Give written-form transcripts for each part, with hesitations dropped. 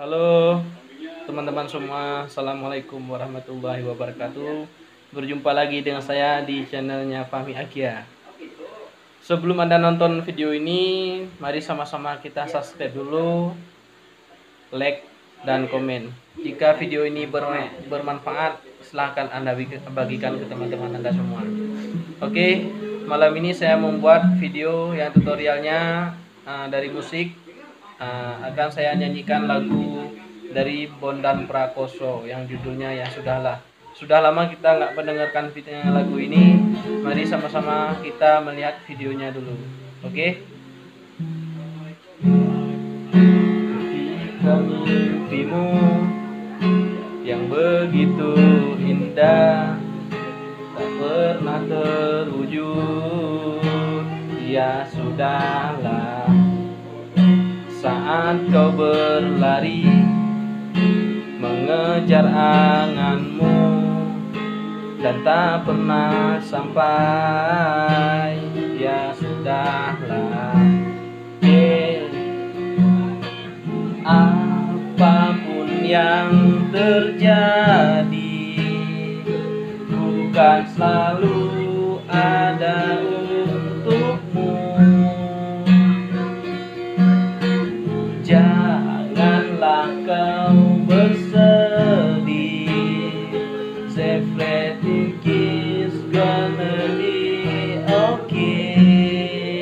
Halo teman-teman semua, Assalamualaikum warahmatullahi wabarakatuh. Berjumpa lagi dengan saya di channelnya Fahmi Agia. Sebelum Anda nonton video ini, mari sama-sama kita subscribe dulu, like, dan komen. Jika video ini bermanfaat, silahkan Anda bagikan ke teman-teman Anda semua. Oke, malam ini saya membuat video yang tutorialnya dari musik. Akan saya nyanyikan lagu dari Bondan Prakoso yang judulnya Ya Sudahlah. Sudah lama kita nggak mendengarkan lagu ini. Mari sama-sama kita melihat videonya dulu. Oke? Ketika mimpimu yang begitu indah tak pernah terwujud, ya sudahlah. Saat kau berlari mengejar anganmu dan tak pernah sampai, ya sudahlah. Apapun yang terjadi, bukan selalu ada untukmu. Janganlah kau bersedih, everything is gonna be okay.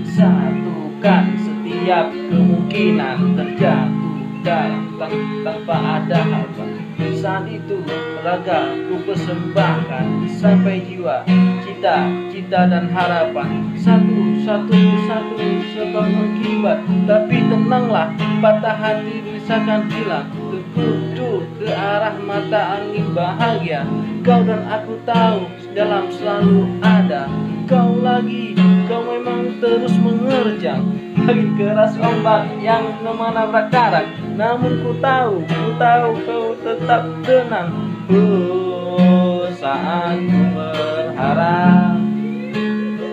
Satukan setiap kemungkinan terjatuh tanpa ada harapan. Saat itu raga ku persembahkan sampai jiwa, cita dan harapan. Satu sebab akibat. Tapi tenanglah, patah hati misalkan hilang, tertuju ke arah mata angin bahagia. Kau dan aku tahu dalam selalu ada kau lagi. Kau memang terus menerjang bagi keras ombak yang menabrak karang. Namun ku tahu kau tetap tenang. Saat ku berharap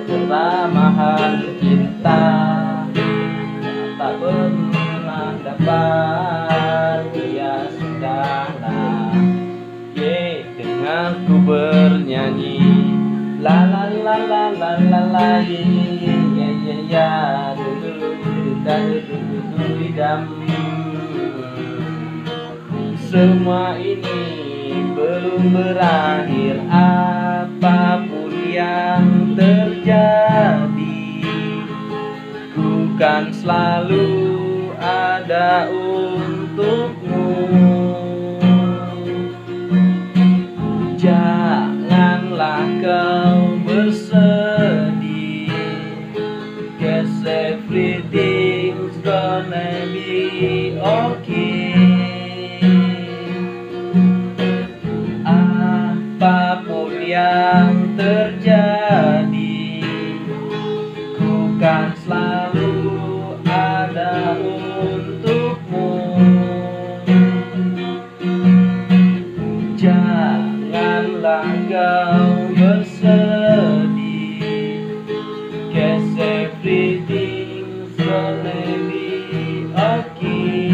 keramahan cinta tak pernah dapat, ya sudahlah. Dengan ku bernyanyi la la la la la la la ya dam. Semua ini belum berakhir, apapun yang terjadi, ku kan selalu ada untukmu. Janganlah kau bersedih, 'cause everything's gonna be okay. Apapun yang terjadi, ku kan selalu ada untukmu. Janganlah kau bersedih, 'cause everything's gonna be okay.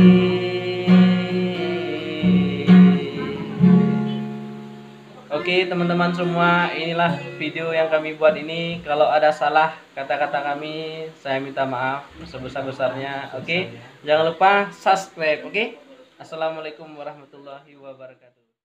Oke teman-teman semua, inilah video yang kami buat ini. Kalau ada salah kata-kata kami, saya minta maaf sebesar-besarnya. Oke, jangan lupa subscribe. Oke, assalamualaikum warahmatullahi wabarakatuh.